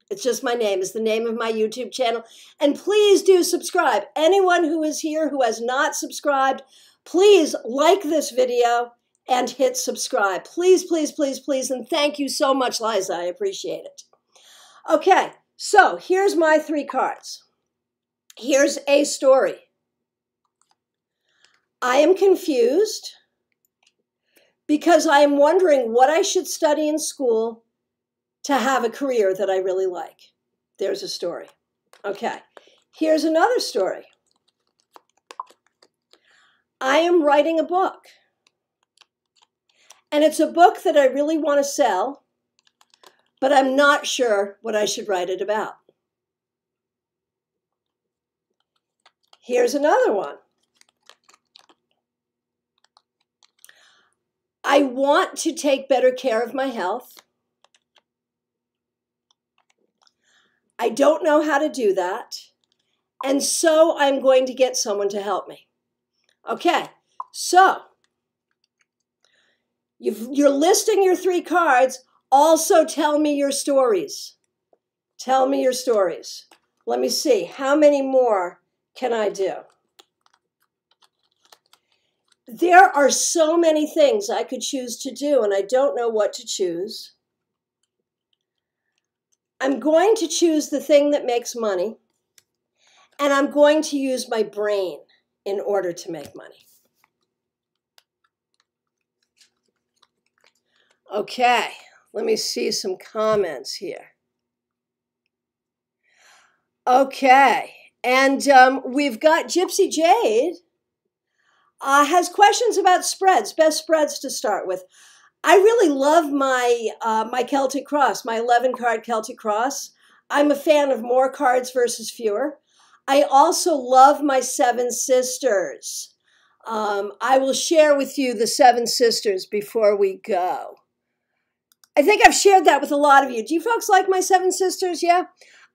It's just my name. It's the name of my YouTube channel. And please do subscribe. Anyone who is here who has not subscribed, please like this video and hit subscribe. Please, please, please, please. And thank you so much, Liza. I appreciate it. Okay, so here's my 3 cards. Here's a story. I am confused because I am wondering what I should study in school to have a career that I really like. There's a story. Okay, here's another story. I am writing a book. And it's a book that I really want to sell, but I'm not sure what I should write it about. Here's another one. I want to take better care of my health. I don't know how to do that. And so I'm going to get someone to help me. Okay, so you're listing your 3 cards. Also tell me your stories. Tell me your stories. Let me see. How many more can I do? There are so many things I could choose to do, and I don't know what to choose. I'm going to choose the thing that makes money, and I'm going to use my brain in order to make money. Okay, let me see some comments here. Okay, and we've got Gypsy Jade has questions about spreads, best spreads to start with. I really love my my Celtic Cross, my 11 card Celtic Cross. I'm a fan of more cards versus fewer. I also love my 7 sisters. I will share with you the 7 sisters before we go. I think I've shared that with a lot of you. Do you folks like my 7 sisters? Yeah?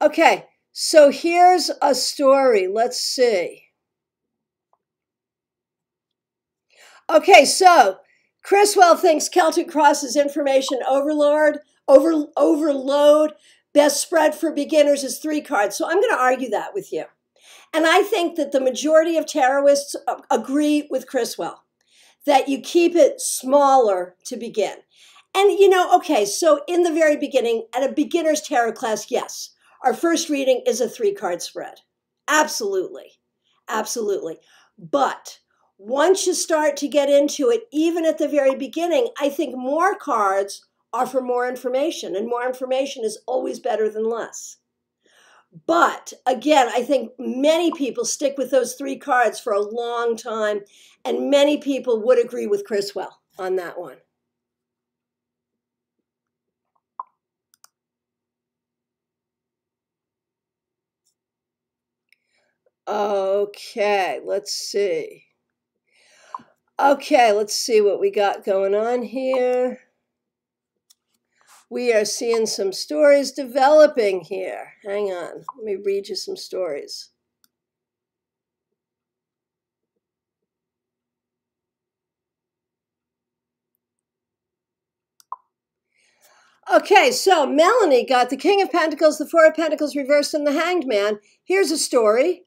Okay, so here's a story. Let's see. Okay, so Chriswell thinks Celtic Cross is information overload. Best spread for beginners is 3 cards. So I'm going to argue that with you. And I think that the majority of tarotists agree with Chriswell, that you keep it smaller to begin. And you know, okay, so in the very beginning, at a beginner's tarot class, yes, our first reading is a 3 card spread. Absolutely. Absolutely. But once you start to get into it, even at the very beginning, I think more cards are for more information, and more information is always better than less. But again, I think many people stick with those 3 cards for a long time, and many people would agree with Chriswell on that one. Okay, let's see. Okay, let's see what we got going on here. We are seeing some stories developing here. Hang on, let me read you some stories. Okay, so Melanie got the King of Pentacles, the Four of Pentacles reversed, and the Hanged Man. Here's a story.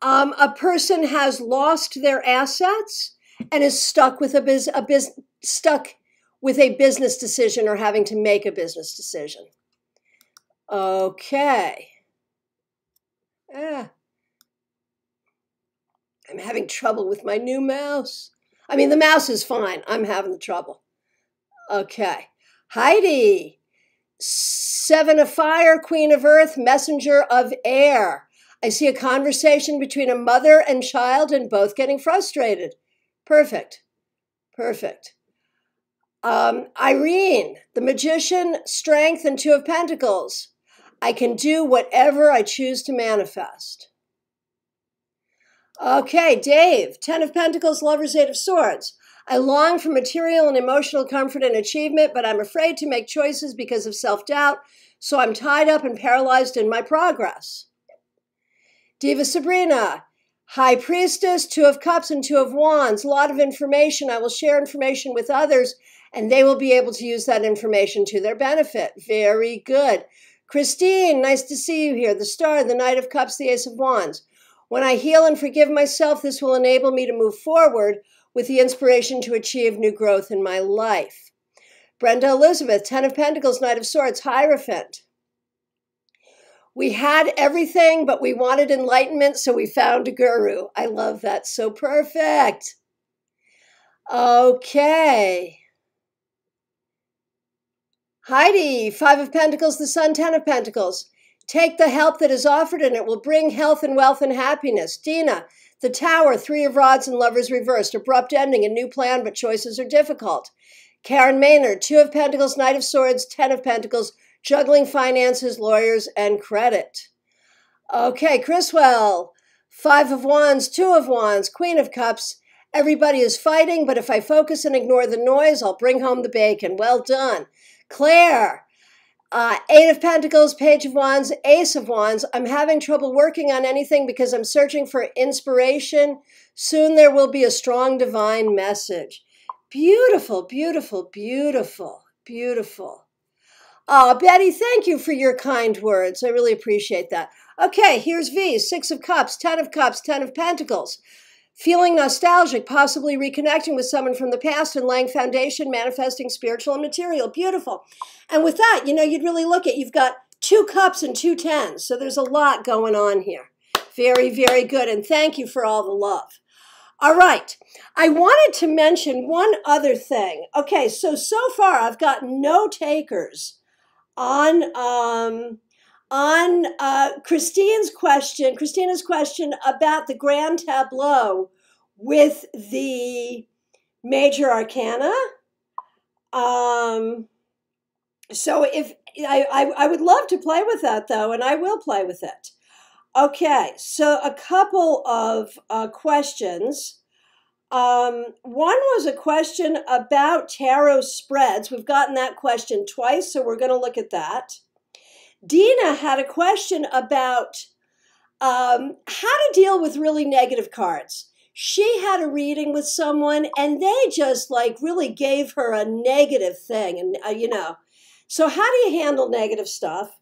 A person has lost their assets and is stuck with a business decision, or having to make a business decision. Okay. I'm having trouble with my new mouse. I mean, the mouse is fine. I'm having the trouble. Okay. Heidi, 7 of Fire, Queen of Earth, Messenger of Air. I see a conversation between a mother and child, and both getting frustrated. Perfect. Perfect. Irene, the Magician, Strength, and 2 of Pentacles. I can do whatever I choose to manifest. Okay, Dave, 10 of Pentacles, Lovers, 8 of Swords. I long for material and emotional comfort and achievement, but I'm afraid to make choices because of self-doubt, so I'm tied up and paralyzed in my progress. Diva Sabrina, High Priestess, 2 of Cups and 2 of Wands. A lot of information. I will share information with others, and they will be able to use that information to their benefit. Very good. Christine, nice to see you here. The Star, the Knight of Cups, the Ace of Wands. When I heal and forgive myself, this will enable me to move forward with the inspiration to achieve new growth in my life. Brenda Elizabeth, 10 of Pentacles, Knight of Swords, Hierophant. We had everything, but we wanted enlightenment, so we found a guru. I love that. So perfect. Okay. Heidi, 5 of Pentacles, the Sun, 10 of Pentacles. Take the help that is offered, and it will bring health and wealth and happiness. Dina, the Tower, 3 of Rods and Lovers reversed. Abrupt ending, a new plan, but choices are difficult. Karen Maynard, 2 of Pentacles, Knight of Swords, 10 of Pentacles, juggling finances, lawyers, and credit. Okay, Chriswell, 5 of Wands, 2 of Wands, Queen of Cups. Everybody is fighting, but if I focus and ignore the noise, I'll bring home the bacon. Well done. Claire, 8 of Pentacles, Page of Wands, Ace of Wands. I'm having trouble working on anything because I'm searching for inspiration. Soon there will be a strong divine message. Beautiful, beautiful, beautiful, beautiful. Betty, thank you for your kind words. I really appreciate that. Okay, here's V, 6 of Cups, 10 of Cups, 10 of Pentacles. Feeling nostalgic, possibly reconnecting with someone from the past and laying foundation, manifesting spiritual and material. Beautiful. And with that, you'd really look at, you've got 2 cups and 2 tens. So there's a lot going on here. Very, very good. And thank you for all the love. All right. I wanted to mention one other thing. Okay, so far I've got no takers on Christina's question about the Grand Tableau with the major arcana. So if I would love to play with that, though, and I will play with it. Okay, so a couple of questions. One was a question about tarot spreads. We've gotten that question twice, so we're going to look at that. Dina had a question about how to deal with really negative cards. She had a reading with someone, and they just really gave her a negative thing, and So how do you handle negative stuff?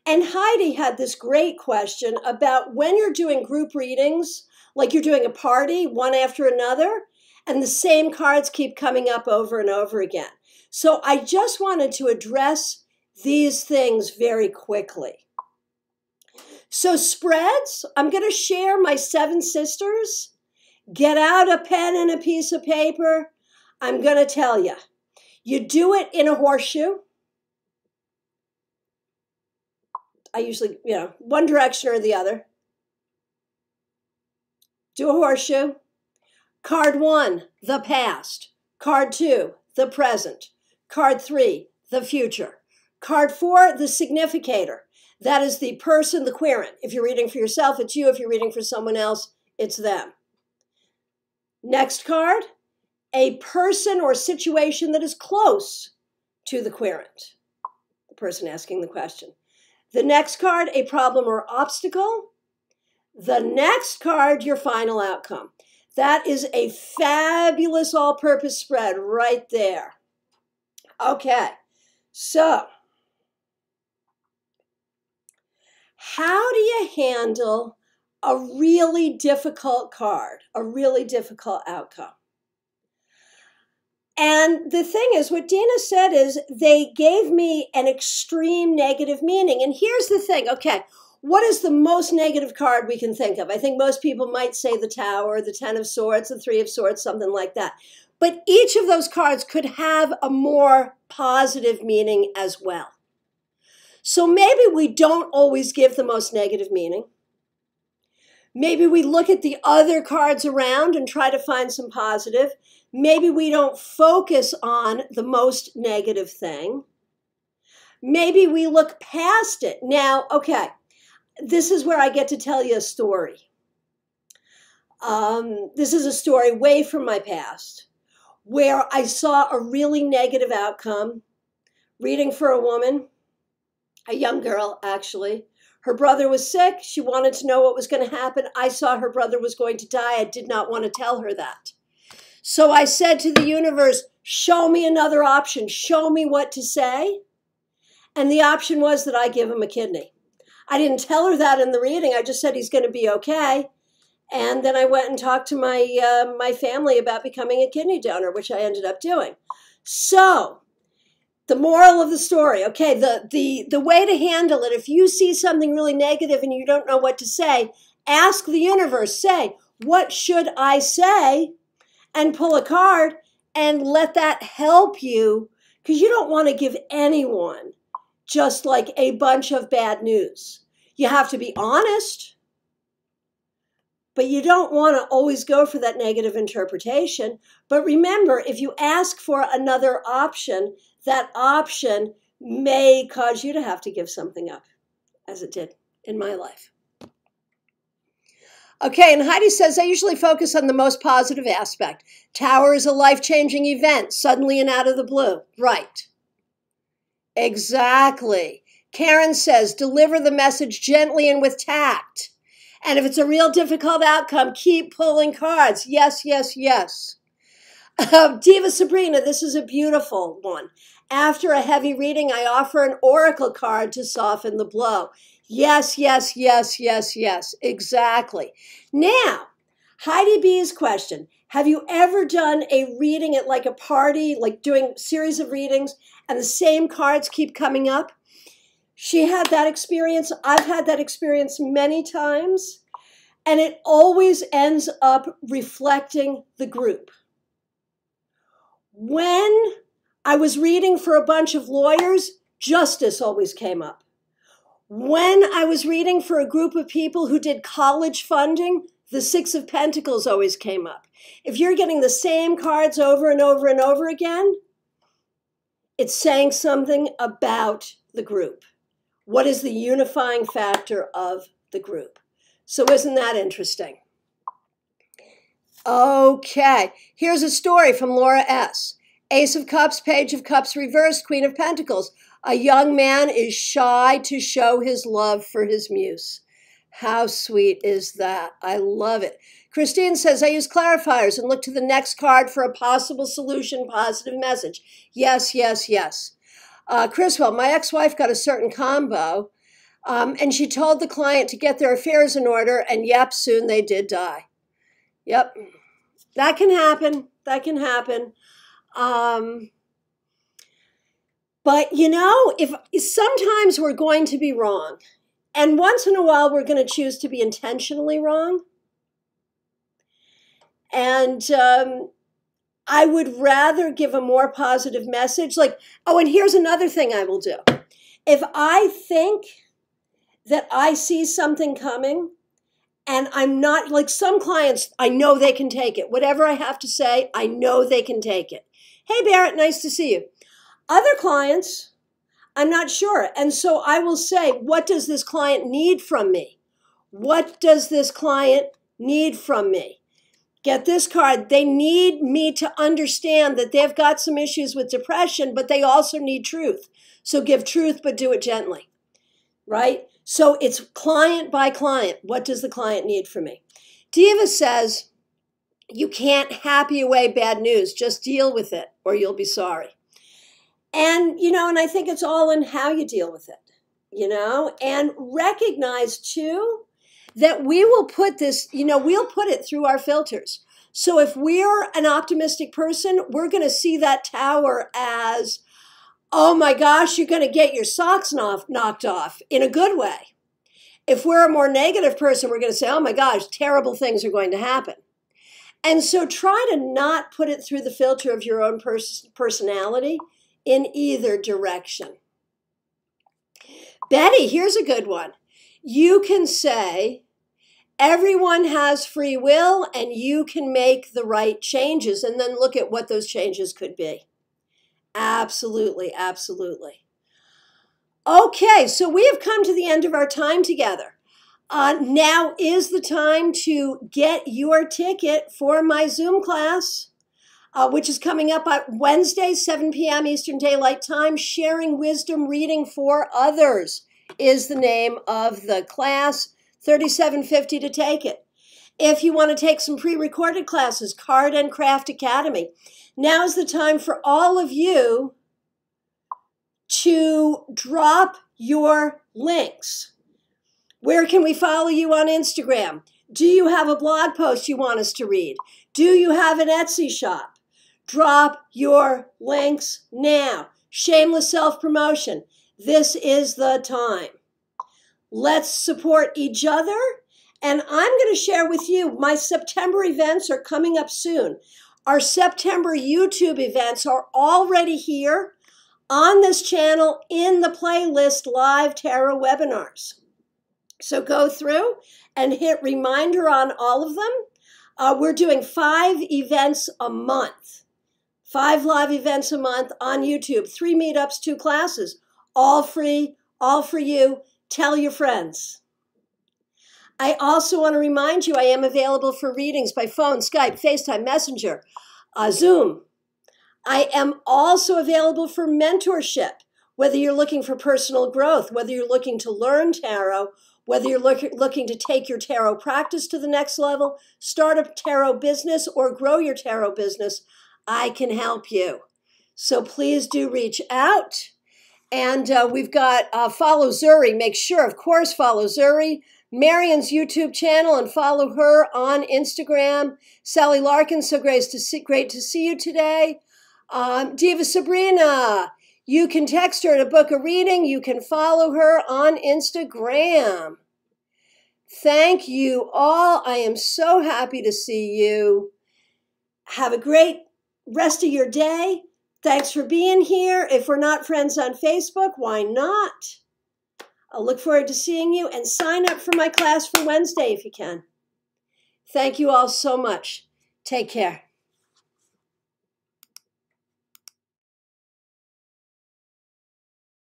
And Heidi had this great question about when you're doing group readings, like you're doing a party one after another, and the same cards keep coming up over and over again. So I just wanted to address these things very quickly. So spreads, I'm going to share my 7 sisters. Get out a pen and a piece of paper. I'm going to tell you. You do it in a horseshoe. I usually, one direction or the other. Do a horseshoe. Card 1, the past. Card 2, the present. Card 3, the future. Card 4, the significator. That is the person, the querent. If you're reading for yourself, it's you. If you're reading for someone else, it's them. Next card, a person or situation that is close to the querent, the person asking the question. The next card, a problem or obstacle. The next card, your final outcome. That is a fabulous all-purpose spread right there. Okay, so how do you handle a really difficult card, a really difficult outcome? And the thing is, what Dina said is they gave me an extreme negative meaning. And here's the thing, okay, what is the most negative card we can think of? I think most people might say the Tower, the 10 of Swords, the 3 of Swords, something like that. But each of those cards could have a more positive meaning as well. So maybe we don't always give the most negative meaning. Maybe we look at the other cards around and try to find some positive. Maybe we don't focus on the most negative thing. Maybe we look past it. Now, okay, this is where I get to tell you a story. This is a story way from my past where I saw a really negative outcome reading for a woman, a young girl, actually. Her brother was sick. She wanted to know what was going to happen. I saw her brother was going to die. I did not want to tell her that. So I said to the universe, show me another option. Show me what to say. And the option was that I give him a kidney. I didn't tell her that in the reading. I just said he's going to be okay. And then I went and talked to my family about becoming a kidney donor, which I ended up doing. So the moral of the story, okay, the way to handle it, if you see something really negative and you don't know what to say, ask the universe, say, what should I say? And pull a card and let that help you, because you don't want to give anyone just like a bunch of bad news. You have to be honest, but you don't want to always go for that negative interpretation. But remember, if you ask for another option, that option may cause you to have to give something up, as it did in my life. Okay, and Heidi says, I usually focus on the most positive aspect. Tower is a life-changing event, suddenly and out of the blue. Right. Exactly. Karen says, deliver the message gently and with tact. And if it's a real difficult outcome, keep pulling cards. Yes, yes, yes. Diva Sabrina, this is a beautiful one. After a heavy reading, I offer an oracle card to soften the blow. Yes, yes, yes, yes, yes, exactly. Now, Heidi B's question, have you ever done a reading at like a party, like doing a series of readings, and the same cards keep coming up? She had that experience. I've had that experience many times, and it always ends up reflecting the group. When I was reading for a bunch of lawyers, justice always came up. When I was reading for a group of people who did college funding, the 6 of Pentacles always came up. If you're getting the same cards over and over and over again, it's saying something about the group. What is the unifying factor of the group? So isn't that interesting? Okay, here's a story from Laura S. Ace of Cups, Page of Cups reversed, Queen of Pentacles. A young man is shy to show his love for his muse. How sweet is that? I love it. Christine says, I use clarifiers and look to the next card for a possible solution, positive message. Yes, yes, yes. Chriswell, my ex-wife got a certain combo, and she told the client to get their affairs in order, and yep, soon they did die. Yep, that can happen. That can happen. But, you know, if sometimes we're going to be wrong, And once in a while, we're going to choose to be intentionally wrong. And I would rather give a more positive message. Like, oh, and here's another thing I will do. If I think that I see something coming and I'm not, like some clients, I know they can take it. Whatever I have to say, I know they can take it. Hey, Barrett, nice to see you. Other clients, I'm not sure. And so I will say, what does this client need from me? What does this client need from me? Get this card. They need me to understand that they've got some issues with depression, but they also need truth. So give truth, but do it gently, right? So it's client by client. What does the client need from me? Diva says, you can't happy away bad news. Just deal with it or you'll be sorry. And, and I think it's all in how you deal with it, and recognize too that we will put this, we'll put it through our filters. So if we're an optimistic person, we're going to see that tower as, oh my gosh, you're going to get your socks knocked off in a good way. If we're a more negative person, we're going to say, oh my gosh, terrible things are going to happen. And so try to not put it through the filter of your own personality in either direction. Betty, here's a good one. You can say, everyone has free will and you can make the right changes, and then look at what those changes could be. Absolutely, absolutely. Okay, so we have come to the end of our time together. Now is the time to get your ticket for my Zoom class, which is coming up on Wednesday, 7 p.m. Eastern Daylight Time. Sharing Wisdom, Reading for Others is the name of the class. $37.50 to take it. If you want to take some pre-recorded classes, Card and Craft Academy. Now is the time for all of you to drop your links. Where can we follow you on Instagram? Do you have a blog post you want us to read? Do you have an Etsy shop? Drop your links now. Shameless self-promotion. This is the time. Let's support each other. And I'm going to share with you, my September events are coming up soon. Our September YouTube events are already here on this channel in the playlist Live Tarot Webinars. So go through and hit reminder on all of them. We're doing 5 events a month, 5 live events a month on YouTube, 3 meetups, 2 classes, all free, all for you. Tell your friends. I also want to remind you I am available for readings by phone, Skype, FaceTime, Messenger, Zoom. I am also available for mentorship, whether you're looking for personal growth, whether you're looking to learn tarot, whether you're looking to take your tarot practice to the next level, start a tarot business, or grow your tarot business, I can help you. So please do reach out. And we've got follow Zuri. Make sure, of course, follow Zuri. Marion's YouTube channel and follow her on Instagram. Sally Larkin, so great to see you today. Diva Sabrina, you can text her to book a reading. You can follow her on Instagram. Thank you all. I am so happy to see you. Have a great rest of your day. Thanks for being here. If we're not friends on Facebook, why not? I'll look forward to seeing you, and sign up for my class for Wednesday if you can. Thank you all so much. Take care.